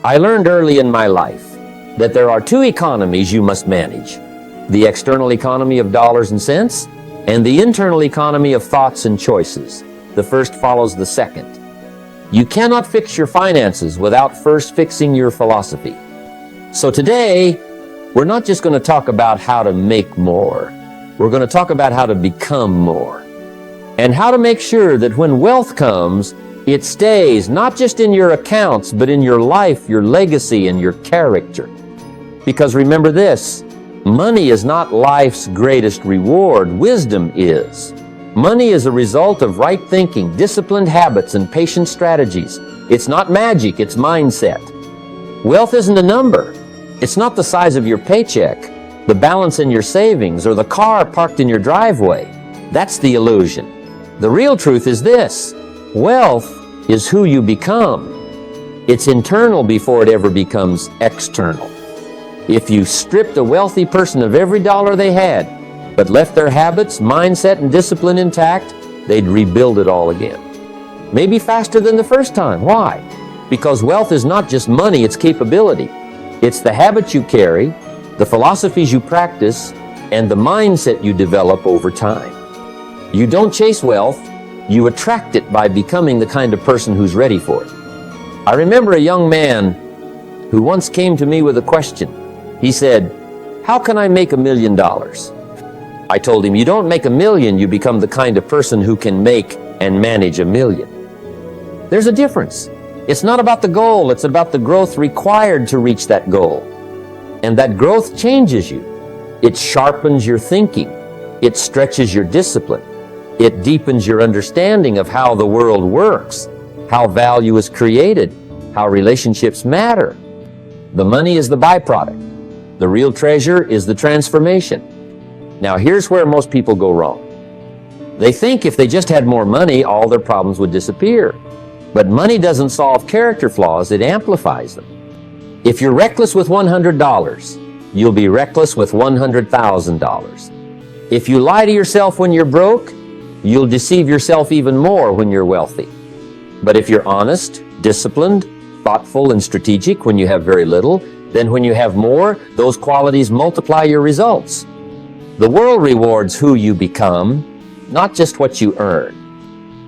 I learned early in my life that there are two economies you must manage: the external economy of dollars and cents and the internal economy of thoughts and choices. The first follows the second. You cannot fix your finances without first fixing your philosophy. So today, we're not just going to talk about how to make more. We're going to talk about how to become more, and how to make sure that when wealth comes, it stays not just in your accounts, but in your life, your legacy, and your character. Because remember this, money is not life's greatest reward. Wisdom is. Money is a result of right thinking, disciplined habits, and patient strategies. It's not magic, it's mindset. Wealth isn't a number. It's not the size of your paycheck, the balance in your savings, or the car parked in your driveway. That's the illusion. The real truth is this: wealth is who you become. It's internal before it ever becomes external. If you stripped a wealthy person of every dollar they had, but left their habits, mindset, and discipline intact, they'd rebuild it all again. Maybe faster than the first time. Why? Because wealth is not just money, it's capability. It's the habits you carry, the philosophies you practice, and the mindset you develop over time. You don't chase wealth, you attract it by becoming the kind of person who's ready for it. I remember a young man who once came to me with a question. He said, "How can I make $1 million?" I told him, "You don't make $1 million, you become the kind of person who can make and manage $1 million." There's a difference. It's not about the goal, it's about the growth required to reach that goal. And that growth changes you. It sharpens your thinking. It stretches your discipline. It deepens your understanding of how the world works, how value is created, how relationships matter. The money is the byproduct. The real treasure is the transformation. Now here's where most people go wrong. They think if they just had more money, all their problems would disappear. But money doesn't solve character flaws, it amplifies them. If you're reckless with $100, you'll be reckless with $100,000. If you lie to yourself when you're broke, you'll deceive yourself even more when you're wealthy. But if you're honest, disciplined, thoughtful, and strategic when you have very little, then when you have more, those qualities multiply your results. The world rewards who you become, not just what you earn.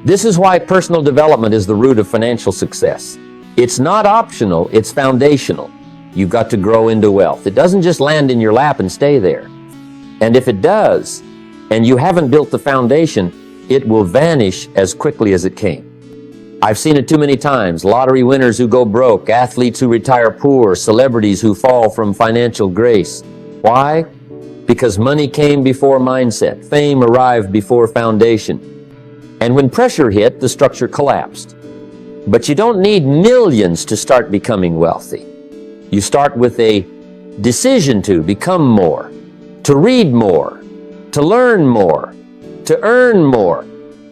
This is why personal development is the root of financial success. It's not optional, it's foundational. You've got to grow into wealth. It doesn't just land in your lap and stay there. And if it does, and you haven't built the foundation, it will vanish as quickly as it came. I've seen it too many times. Lottery winners who go broke, athletes who retire poor, celebrities who fall from financial grace. Why? Because money came before mindset. Fame arrived before foundation. And when pressure hit, the structure collapsed. But you don't need millions to start becoming wealthy. You start with a decision to become more, to read more, to learn more, to earn more,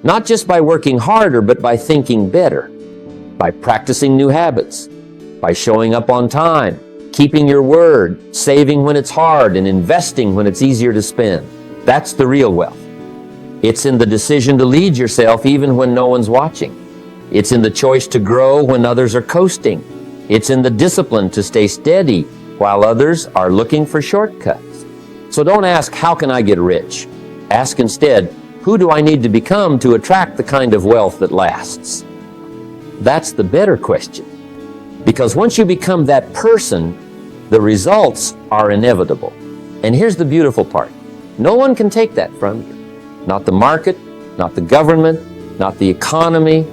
not just by working harder, but by thinking better, by practicing new habits, by showing up on time, keeping your word, saving when it's hard, and investing when it's easier to spend. That's the real wealth. It's in the decision to lead yourself even when no one's watching. It's in the choice to grow when others are coasting. It's in the discipline to stay steady while others are looking for shortcuts. So don't ask, how can I get rich? Ask instead, who do I need to become to attract the kind of wealth that lasts? That's the better question. Because once you become that person, the results are inevitable. And here's the beautiful part. No one can take that from you. Not the market, not the government, not the economy.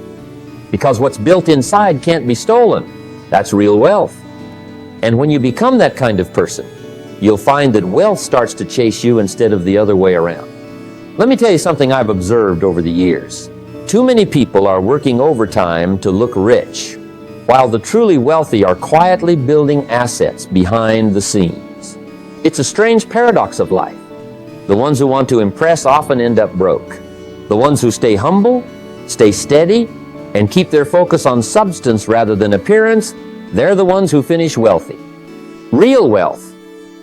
Because what's built inside can't be stolen. That's real wealth. And when you become that kind of person, you'll find that wealth starts to chase you instead of the other way around. Let me tell you something I've observed over the years. Too many people are working overtime to look rich, while the truly wealthy are quietly building assets behind the scenes. It's a strange paradox of life. The ones who want to impress often end up broke. The ones who stay humble, stay steady, and keep their focus on substance rather than appearance, they're the ones who finish wealthy. Real wealth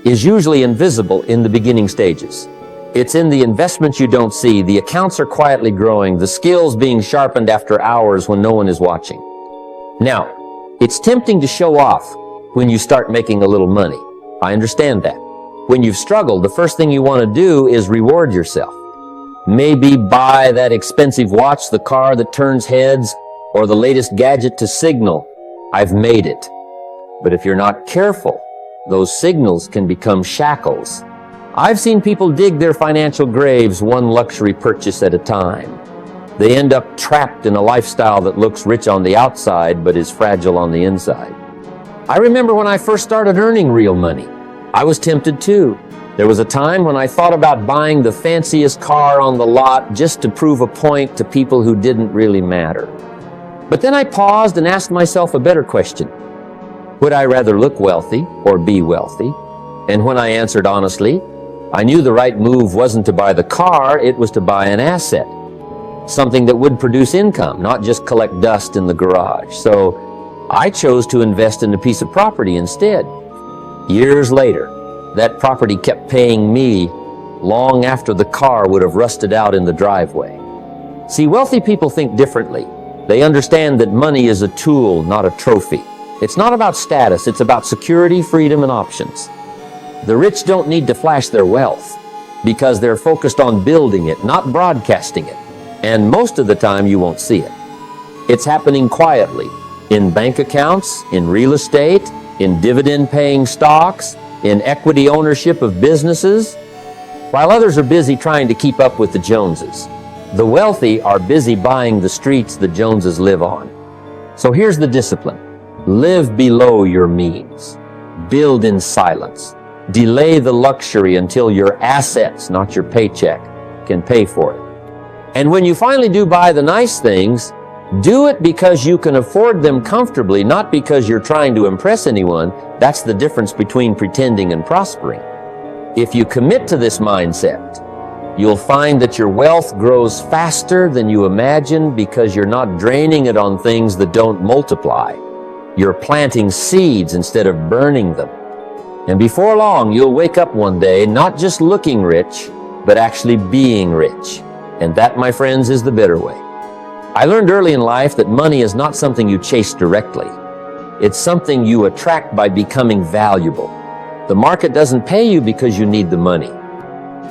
is usually invisible in the beginning stages. It's in the investments you don't see. The accounts are quietly growing, the skills being sharpened after hours when no one is watching. Now, It's tempting to show off when you start making a little money. I understand that. When you've struggled, the first thing you want to do is reward yourself. Maybe buy that expensive watch, the car that turns heads, or the latest gadget to signal, I've made it. But if you're not careful, those signals can become shackles. I've seen people dig their financial graves one luxury purchase at a time. They end up trapped in a lifestyle that looks rich on the outside but is fragile on the inside. I remember when I first started earning real money. I was tempted too. There was a time when I thought about buying the fanciest car on the lot just to prove a point to people who didn't really matter. But then I paused and asked myself a better question. Would I rather look wealthy or be wealthy? And when I answered honestly, I knew the right move wasn't to buy the car, it was to buy an asset. Something that would produce income, not just collect dust in the garage. So I chose to invest in a piece of property instead. Years later, that property kept paying me long after the car would have rusted out in the driveway. See, wealthy people think differently. They understand that money is a tool, not a trophy. It's not about status, it's about security, freedom, and options. The rich don't need to flash their wealth because they're focused on building it, not broadcasting it. And most of the time you won't see it. It's happening quietly in bank accounts, in real estate, in dividend-paying stocks, in equity ownership of businesses, while others are busy trying to keep up with the Joneses. The wealthy are busy buying the streets the Joneses live on. So here's the discipline. Live below your means. Build in silence. Delay the luxury until your assets, not your paycheck, can pay for it. And when you finally do buy the nice things, do it because you can afford them comfortably, not because you're trying to impress anyone. That's the difference between pretending and prospering. If you commit to this mindset, you'll find that your wealth grows faster than you imagine because you're not draining it on things that don't multiply. You're planting seeds instead of burning them. And before long, you'll wake up one day not just looking rich, but actually being rich. And that, my friends, is the better way. I learned early in life that money is not something you chase directly. It's something you attract by becoming valuable. The market doesn't pay you because you need the money.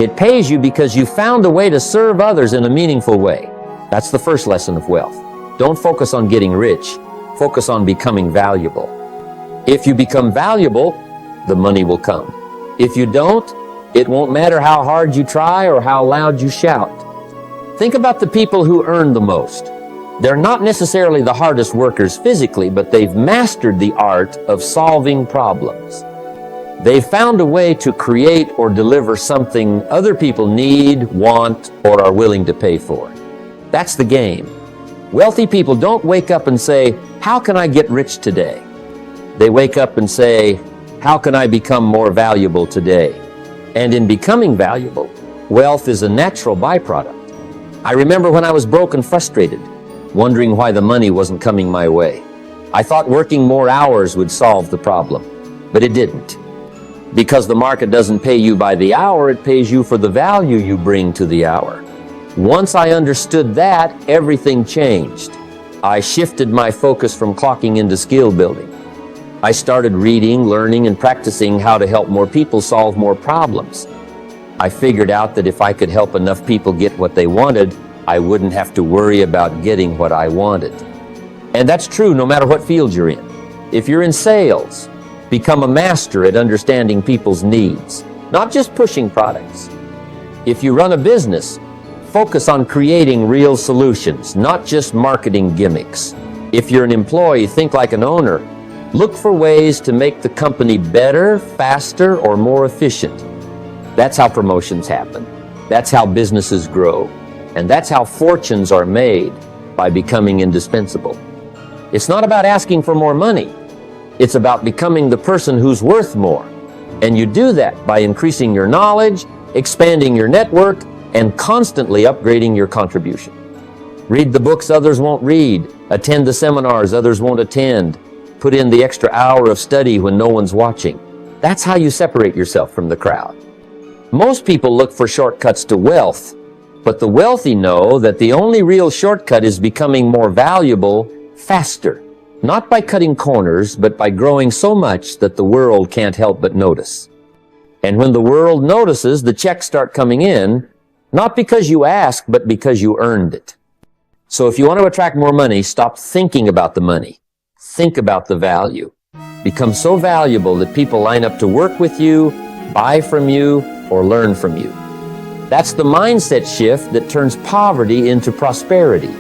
It pays you because you found a way to serve others in a meaningful way. That's the first lesson of wealth. Don't focus on getting rich. Focus on becoming valuable. If you become valuable, the money will come. If you don't, it won't matter how hard you try or how loud you shout. Think about the people who earn the most. They're not necessarily the hardest workers physically, but they've mastered the art of solving problems. They've found a way to create or deliver something other people need, want, or are willing to pay for. That's the game. Wealthy people don't wake up and say, "How can I get rich today?" They wake up and say, "How can I become more valuable today?" And in becoming valuable, wealth is a natural byproduct. I remember when I was broke and frustrated, wondering why the money wasn't coming my way. I thought working more hours would solve the problem, but it didn't. Because the market doesn't pay you by the hour, it pays you for the value you bring to the hour. Once I understood that, everything changed. I shifted my focus from clocking into skill building. I started reading, learning, and practicing how to help more people solve more problems. I figured out that if I could help enough people get what they wanted, I wouldn't have to worry about getting what I wanted. And that's true no matter what field you're in. If you're in sales, become a master at understanding people's needs, not just pushing products. If you run a business, focus on creating real solutions, not just marketing gimmicks. If you're an employee, think like an owner. Look for ways to make the company better, faster, or more efficient. That's how promotions happen. That's how businesses grow. And that's how fortunes are made, by becoming indispensable. It's not about asking for more money. It's about becoming the person who's worth more. And you do that by increasing your knowledge, expanding your network, and constantly upgrading your contribution. Read the books others won't read. Attend the seminars others won't attend. Put in the extra hour of study when no one's watching. That's how you separate yourself from the crowd. Most people look for shortcuts to wealth, but the wealthy know that the only real shortcut is becoming more valuable faster. Not by cutting corners, but by growing so much that the world can't help but notice. And when the world notices, the checks start coming in, not because you asked, but because you earned it. So if you want to attract more money, stop thinking about the money. Think about the value. Become so valuable that people line up to work with you, buy from you, or learn from you. That's the mindset shift that turns poverty into prosperity.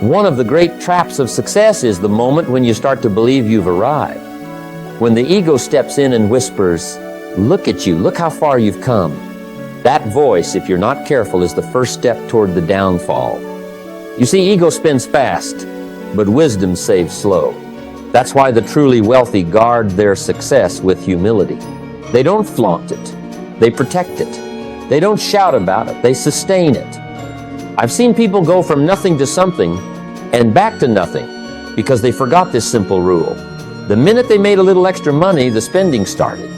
One of the great traps of success is the moment when you start to believe you've arrived. When the ego steps in and whispers, "Look at you, look how far you've come." That voice, if you're not careful, is the first step toward the downfall. You see, ego spins fast, but wisdom saves slow. That's why the truly wealthy guard their success with humility. They don't flaunt it. They protect it. They don't shout about it. They sustain it. I've seen people go from nothing to something and back to nothing because they forgot this simple rule. The minute they made a little extra money, the spending started.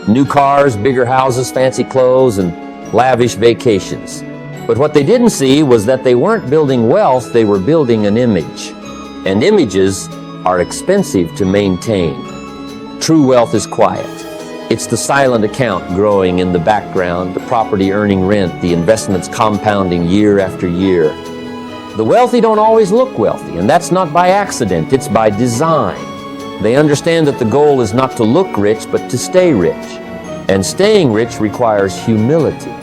New cars, bigger houses, fancy clothes, and lavish vacations. But what they didn't see was that they weren't building wealth, they were building an image. And images are expensive to maintain. True wealth is quiet. It's the silent account growing in the background, the property earning rent, the investments compounding year after year. The wealthy don't always look wealthy, and that's not by accident, it's by design. They understand that the goal is not to look rich, but to stay rich. And staying rich requires humility.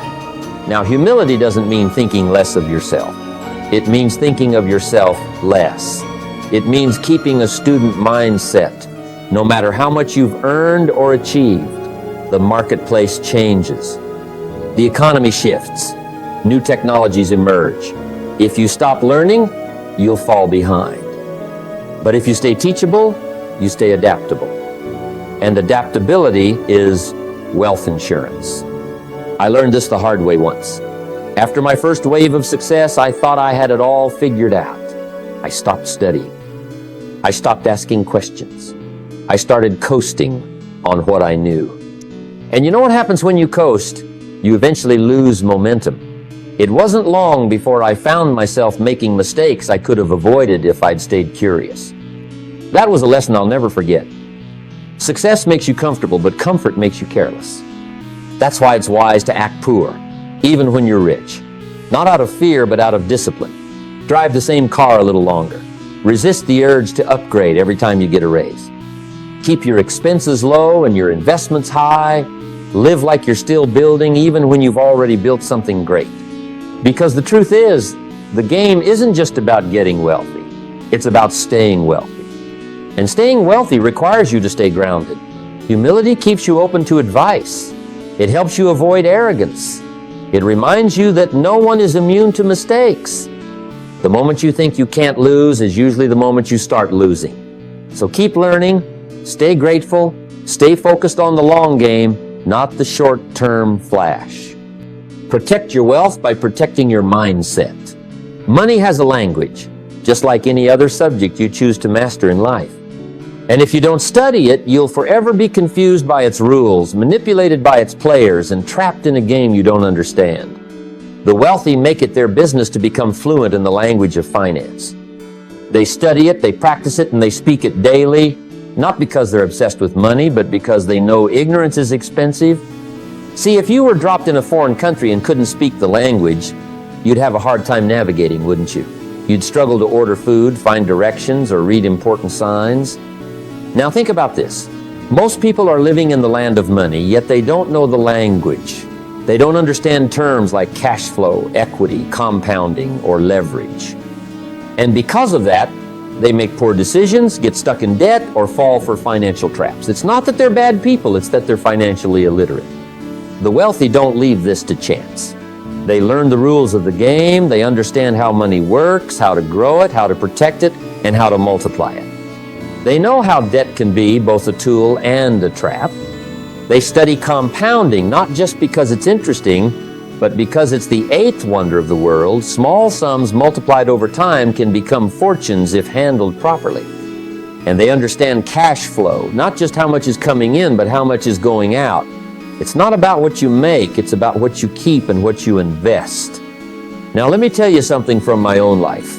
Now, humility doesn't mean thinking less of yourself. It means thinking of yourself less. It means keeping a student mindset. No matter how much you've earned or achieved, the marketplace changes. The economy shifts. New technologies emerge. If you stop learning, you'll fall behind. But if you stay teachable, you stay adaptable. And adaptability is wealth insurance. I learned this the hard way once. After my first wave of success, I thought I had it all figured out. I stopped studying. I stopped asking questions. I started coasting on what I knew. And you know what happens when you coast? You eventually lose momentum. It wasn't long before I found myself making mistakes I could have avoided if I'd stayed curious. That was a lesson I'll never forget. Success makes you comfortable, but comfort makes you careless. That's why it's wise to act poor, even when you're rich. Not out of fear, but out of discipline. Drive the same car a little longer. Resist the urge to upgrade every time you get a raise. Keep your expenses low and your investments high. Live like you're still building, even when you've already built something great. Because the truth is, the game isn't just about getting wealthy. It's about staying wealthy. And staying wealthy requires you to stay grounded. Humility keeps you open to advice. It helps you avoid arrogance. It reminds you that no one is immune to mistakes. The moment you think you can't lose is usually the moment you start losing. So keep learning, stay grateful, stay focused on the long game, not the short-term flash. Protect your wealth by protecting your mindset. Money has a language, just like any other subject you choose to master in life. And if you don't study it, you'll forever be confused by its rules, manipulated by its players, and trapped in a game you don't understand. The wealthy make it their business to become fluent in the language of finance. They study it, they practice it, and they speak it daily, not because they're obsessed with money, but because they know ignorance is expensive. See, if you were dropped in a foreign country and couldn't speak the language, you'd have a hard time navigating, wouldn't you? You'd struggle to order food, find directions, or read important signs. Now think about this. Most people are living in the land of money, yet they don't know the language. They don't understand terms like cash flow, equity, compounding, or leverage. And because of that, they make poor decisions, get stuck in debt, or fall for financial traps. It's not that they're bad people, it's that they're financially illiterate. The wealthy don't leave this to chance. They learn the rules of the game, they understand how money works, how to grow it, how to protect it, and how to multiply it. They know how debt can be both a tool and a trap. They study compounding, not just because it's interesting, but because it's the eighth wonder of the world. Small sums multiplied over time can become fortunes if handled properly. And they understand cash flow, not just how much is coming in, but how much is going out. It's not about what you make, it's about what you keep and what you invest. Now let me tell you something from my own life.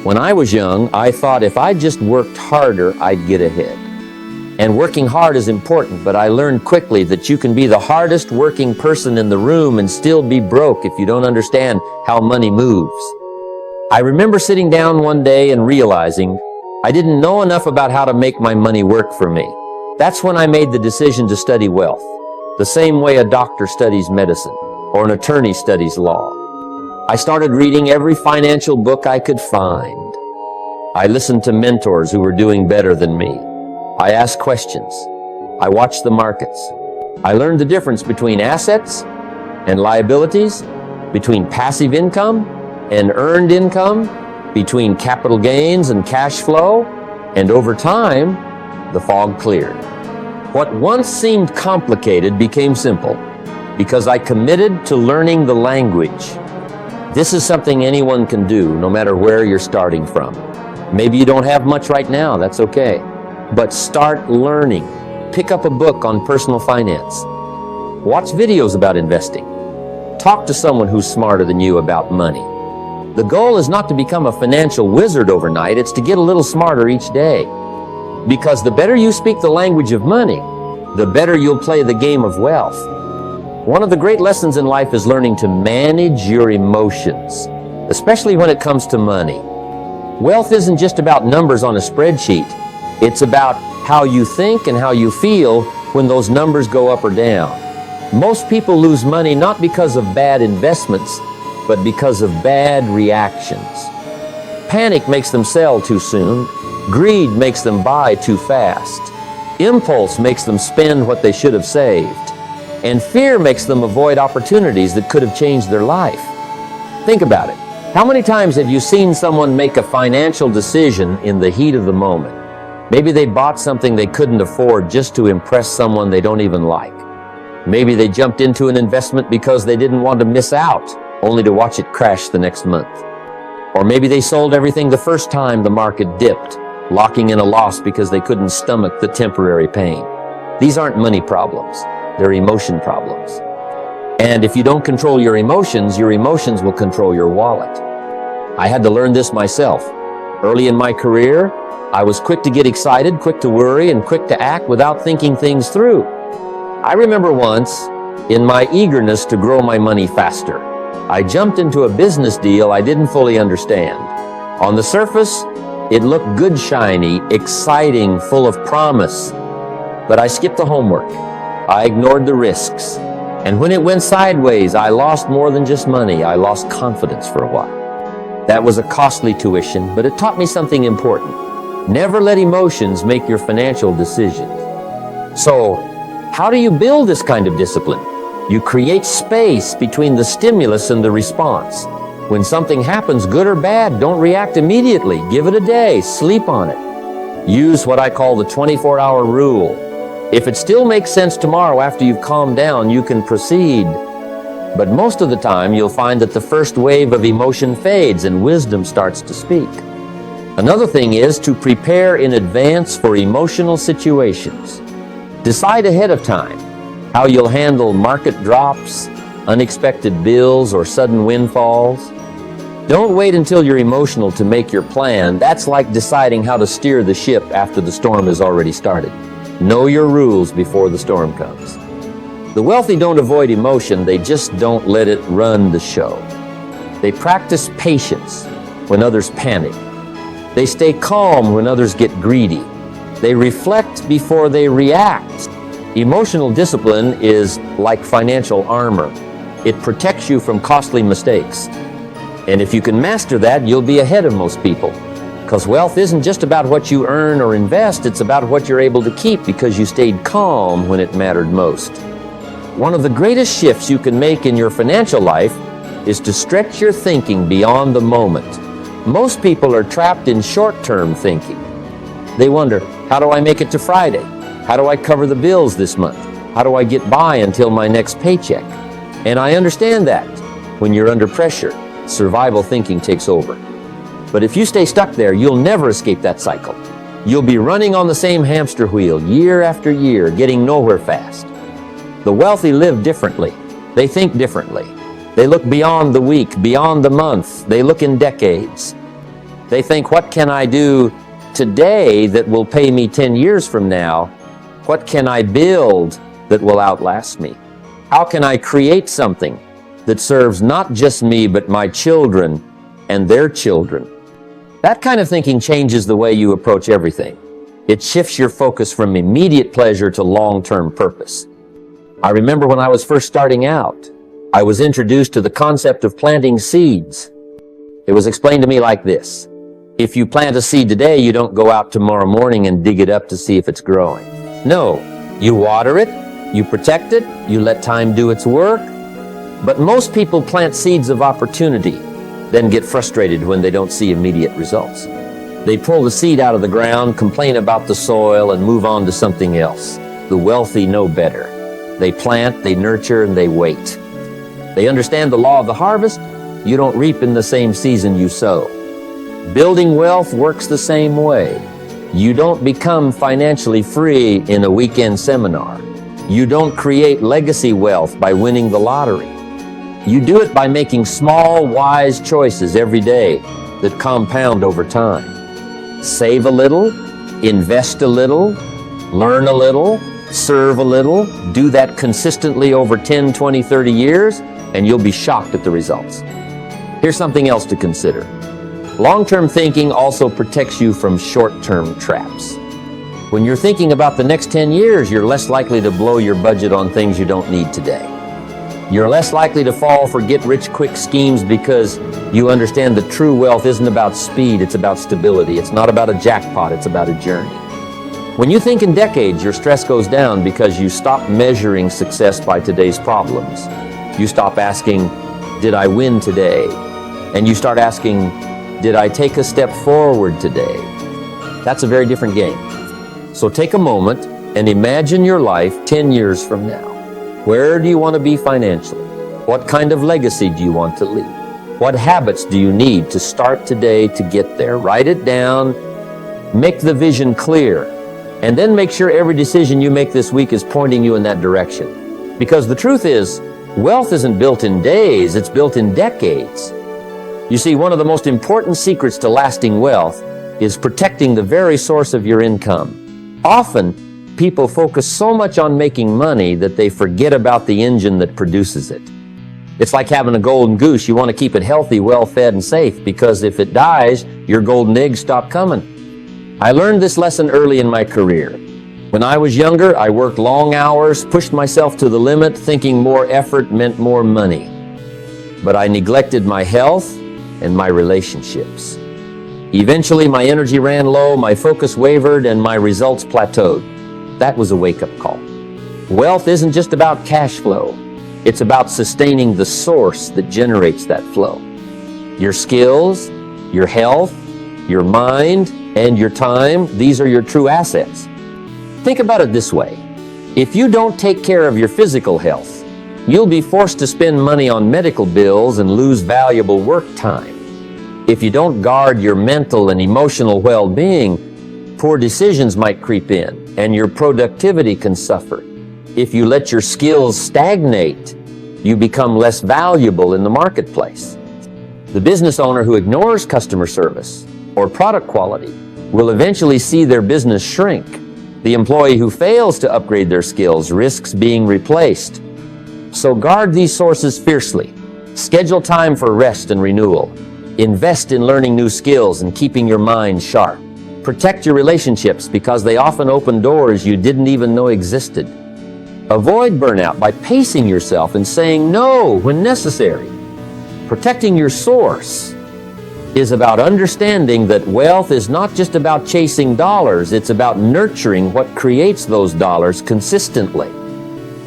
When I was young, I thought if I just worked harder, I'd get ahead. And working hard is important, but I learned quickly that you can be the hardest working person in the room and still be broke if you don't understand how money moves. I remember sitting down one day and realizing I didn't know enough about how to make my money work for me. That's when I made the decision to study wealth, the same way a doctor studies medicine or an attorney studies law. I started reading every financial book I could find. I listened to mentors who were doing better than me. I asked questions. I watched the markets. I learned the difference between assets and liabilities, between passive income and earned income, between capital gains and cash flow, and over time, the fog cleared. What once seemed complicated became simple because I committed to learning the language. This is something anyone can do, no matter where you're starting from. Maybe you don't have much right now, that's okay. But start learning. Pick up a book on personal finance. Watch videos about investing. Talk to someone who's smarter than you about money. The goal is not to become a financial wizard overnight, it's to get a little smarter each day. Because the better you speak the language of money, the better you'll play the game of wealth. One of the great lessons in life is learning to manage your emotions, especially when it comes to money. Wealth isn't just about numbers on a spreadsheet. It's about how you think and how you feel when those numbers go up or down. Most people lose money not because of bad investments, but because of bad reactions. Panic makes them sell too soon. Greed makes them buy too fast. Impulse makes them spend what they should have saved. And fear makes them avoid opportunities that could have changed their life. Think about it. How many times have you seen someone make a financial decision in the heat of the moment? Maybe they bought something they couldn't afford just to impress someone they don't even like. Maybe they jumped into an investment because they didn't want to miss out, only to watch it crash the next month. Or maybe they sold everything the first time the market dipped, locking in a loss because they couldn't stomach the temporary pain. These aren't money problems. They're emotion problems. And if you don't control your emotions will control your wallet. I had to learn this myself. Early in my career, I was quick to get excited, quick to worry, and quick to act without thinking things through. I remember once, in my eagerness to grow my money faster, I jumped into a business deal I didn't fully understand. On the surface, it looked good, shiny, exciting, full of promise. But I skipped the homework. I ignored the risks. And when it went sideways, I lost more than just money. I lost confidence for a while. That was a costly tuition, but it taught me something important. Never let emotions make your financial decisions. So, how do you build this kind of discipline? You create space between the stimulus and the response. When something happens, good or bad, don't react immediately. Give it a day. Sleep on it. Use what I call the 24-hour rule. If it still makes sense tomorrow after you've calmed down, you can proceed. But most of the time, you'll find that the first wave of emotion fades and wisdom starts to speak. Another thing is to prepare in advance for emotional situations. Decide ahead of time how you'll handle market drops, unexpected bills, or sudden windfalls. Don't wait until you're emotional to make your plan. That's like deciding how to steer the ship after the storm has already started. Know your rules before the storm comes. The wealthy don't avoid emotion, they just don't let it run the show. They practice patience when others panic. They stay calm when others get greedy. They reflect before they react. Emotional discipline is like financial armor. It protects you from costly mistakes. And if you can master that, you'll be ahead of most people. Because wealth isn't just about what you earn or invest, it's about what you're able to keep because you stayed calm when it mattered most. One of the greatest shifts you can make in your financial life is to stretch your thinking beyond the moment. Most people are trapped in short-term thinking. They wonder, how do I make it to Friday? How do I cover the bills this month? How do I get by until my next paycheck? And I understand that. When you're under pressure, survival thinking takes over. But if you stay stuck there, you'll never escape that cycle. You'll be running on the same hamster wheel year after year, getting nowhere fast. The wealthy live differently. They think differently. They look beyond the week, beyond the month. They look in decades. They think, what can I do today that will pay me 10 years from now? What can I build that will outlast me? How can I create something that serves not just me, but my children and their children? That kind of thinking changes the way you approach everything. It shifts your focus from immediate pleasure to long-term purpose. I remember when I was first starting out, I was introduced to the concept of planting seeds. It was explained to me like this. If you plant a seed today, you don't go out tomorrow morning and dig it up to see if it's growing. No, you water it, you protect it, you let time do its work. But most people plant seeds of opportunity, then get frustrated when they don't see immediate results. They pull the seed out of the ground, complain about the soil, and move on to something else. The wealthy know better. They plant, they nurture, and they wait. They understand the law of the harvest. You don't reap in the same season you sow. Building wealth works the same way. You don't become financially free in a weekend seminar. You don't create legacy wealth by winning the lottery. You do it by making small, wise choices every day that compound over time. Save a little, invest a little, learn a little, serve a little. Do that consistently over 10, 20, 30 years, and you'll be shocked at the results. Here's something else to consider. Long-term thinking also protects you from short-term traps. When you're thinking about the next 10 years, you're less likely to blow your budget on things you don't need today. You're less likely to fall for get-rich-quick schemes because you understand that true wealth isn't about speed, it's about stability. It's not about a jackpot, it's about a journey. When you think in decades, your stress goes down because you stop measuring success by today's problems. You stop asking, did I win today? And you start asking, did I take a step forward today? That's a very different game. So take a moment and imagine your life 10 years from now. Where do you want to be financially? What kind of legacy do you want to leave? What habits do you need to start today to get there? Write it down, make the vision clear, and then make sure every decision you make this week is pointing you in that direction. Because the truth is, wealth isn't built in days, it's built in decades. You see, one of the most important secrets to lasting wealth is protecting the very source of your income. Often, people focus so much on making money that they forget about the engine that produces it. It's like having a golden goose. You want to keep it healthy, well-fed, and safe, because if it dies, your golden eggs stop coming. I learned this lesson early in my career. When I was younger, I worked long hours, pushed myself to the limit, thinking more effort meant more money. But I neglected my health and my relationships. Eventually, my energy ran low, my focus wavered, and my results plateaued. That was a wake-up call. Wealth isn't just about cash flow. It's about sustaining the source that generates that flow. Your skills, your health, your mind, and your time, these are your true assets. Think about it this way. If you don't take care of your physical health, you'll be forced to spend money on medical bills and lose valuable work time. If you don't guard your mental and emotional well-being, poor decisions might creep in, and your productivity can suffer. If you let your skills stagnate, you become less valuable in the marketplace. The business owner who ignores customer service or product quality will eventually see their business shrink. The employee who fails to upgrade their skills risks being replaced. So guard these sources fiercely. Schedule time for rest and renewal. Invest in learning new skills and keeping your mind sharp. Protect your relationships because they often open doors you didn't even know existed. Avoid burnout by pacing yourself and saying no when necessary. Protecting your source is about understanding that wealth is not just about chasing dollars, it's about nurturing what creates those dollars consistently.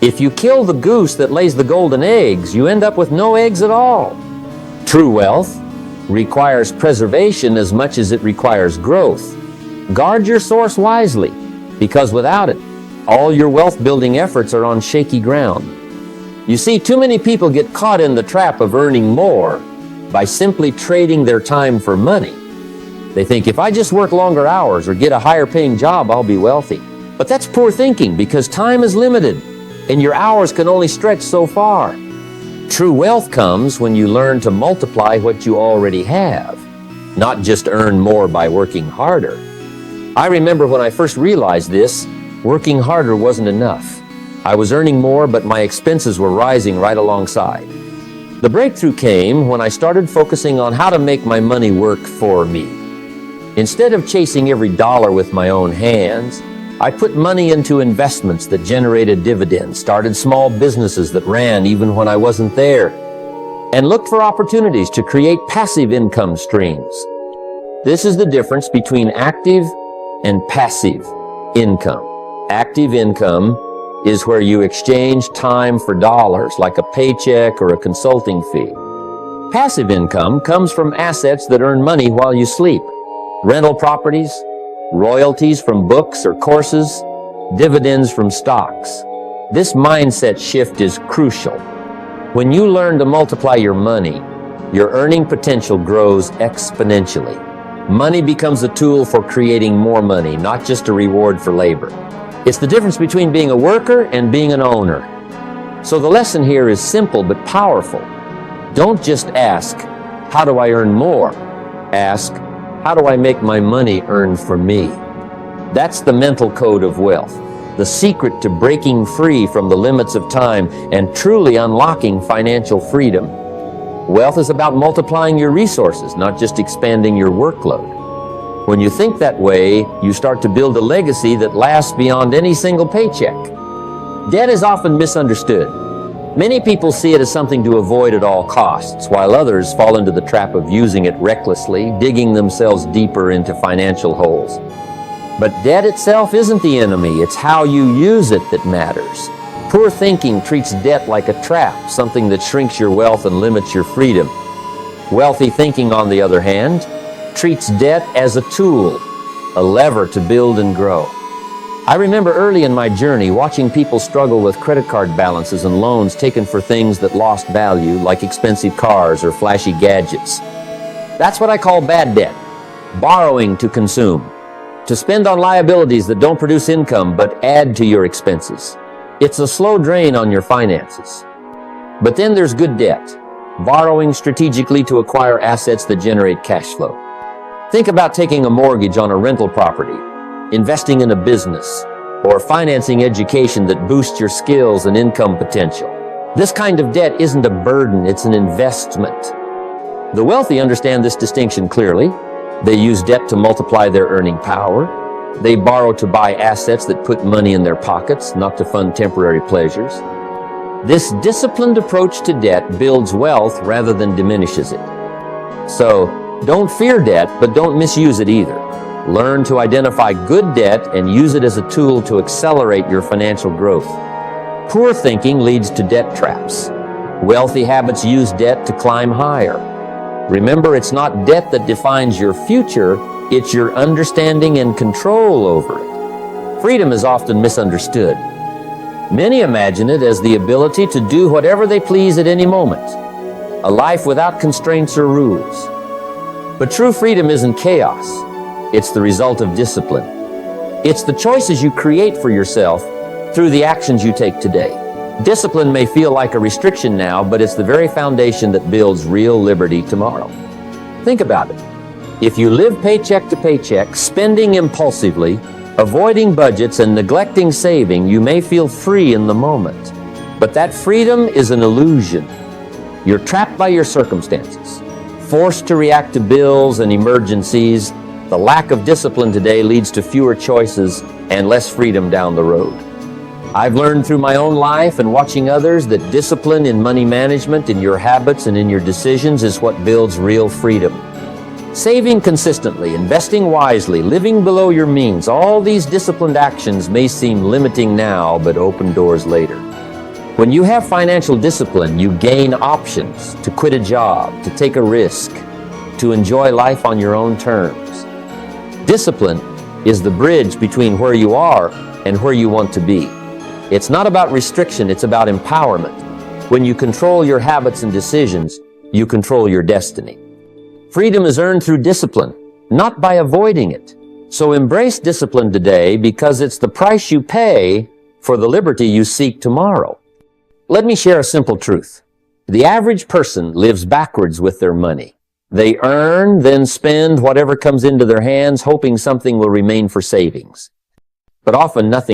If you kill the goose that lays the golden eggs, you end up with no eggs at all. True wealth requires preservation as much as it requires growth. Guard your source wisely, because without it, all your wealth-building efforts are on shaky ground. You see, too many people get caught in the trap of earning more by simply trading their time for money. They think, if I just work longer hours or get a higher-paying job, I'll be wealthy. But that's poor thinking, because time is limited, and your hours can only stretch so far. True wealth comes when you learn to multiply what you already have. not just earn more by working harder. I remember when I first realized this, working harder wasn't enough. I was earning more, but my expenses were rising right alongside. The breakthrough came when I started focusing on how to make my money work for me. Instead of chasing every dollar with my own hands, I put money into investments that generated dividends, started small businesses that ran even when I wasn't there, and looked for opportunities to create passive income streams. This is the difference between active and passive income. Active income is where you exchange time for dollars, like a paycheck or a consulting fee. Passive income comes from assets that earn money while you sleep. Rental properties, royalties from books or courses, dividends from stocks. This mindset shift is crucial. When you learn to multiply your money, your earning potential grows exponentially. Money becomes a tool for creating more money, not just a reward for labor. It's the difference between being a worker and being an owner. So the lesson here is simple but powerful. Don't just ask, how do I earn more? Ask, how do I make my money earn for me? That's the mental code of wealth, the secret to breaking free from the limits of time and truly unlocking financial freedom. Wealth is about multiplying your resources, not just expanding your workload. When you think that way, you start to build a legacy that lasts beyond any single paycheck. Debt is often misunderstood. Many people see it as something to avoid at all costs, while others fall into the trap of using it recklessly, digging themselves deeper into financial holes. But debt itself isn't the enemy, it's how you use it that matters. Poor thinking treats debt like a trap, something that shrinks your wealth and limits your freedom. Wealthy thinking, on the other hand, treats debt as a tool, a lever to build and grow. I remember early in my journey watching people struggle with credit card balances and loans taken for things that lost value, like expensive cars or flashy gadgets. That's what I call bad debt. Borrowing to consume, to spend on liabilities that don't produce income but add to your expenses. It's a slow drain on your finances. But then there's good debt, borrowing strategically to acquire assets that generate cash flow. Think about taking a mortgage on a rental property, investing in a business, or financing education that boosts your skills and income potential. This kind of debt isn't a burden, it's an investment. The wealthy understand this distinction clearly. They use debt to multiply their earning power. They borrow to buy assets that put money in their pockets, not to fund temporary pleasures. This disciplined approach to debt builds wealth rather than diminishes it. So, don't fear debt, but don't misuse it either. Learn to identify good debt and use it as a tool to accelerate your financial growth. Poor thinking leads to debt traps. Wealthy habits use debt to climb higher. Remember, it's not debt that defines your future, it's your understanding and control over it. Freedom is often misunderstood. Many imagine it as the ability to do whatever they please at any moment, a life without constraints or rules. But true freedom isn't chaos. It's the result of discipline. It's the choices you create for yourself through the actions you take today. Discipline may feel like a restriction now, but it's the very foundation that builds real liberty tomorrow. Think about it. If you live paycheck to paycheck, spending impulsively, avoiding budgets, and neglecting saving, you may feel free in the moment. But that freedom is an illusion. You're trapped by your circumstances, forced to react to bills and emergencies. The lack of discipline today leads to fewer choices and less freedom down the road. I've learned through my own life and watching others that discipline in money management, in your habits, and in your decisions is what builds real freedom. Saving consistently, investing wisely, living below your means, all these disciplined actions may seem limiting now, but open doors later. When you have financial discipline, you gain options to quit a job, to take a risk, to enjoy life on your own terms. Discipline is the bridge between where you are and where you want to be. It's not about restriction, it's about empowerment. When you control your habits and decisions, you control your destiny. Freedom is earned through discipline, not by avoiding it. So embrace discipline today because it's the price you pay for the liberty you seek tomorrow. Let me share a simple truth. The average person lives backwards with their money. They earn, then spend whatever comes into their hands, hoping something will remain for savings. But often nothing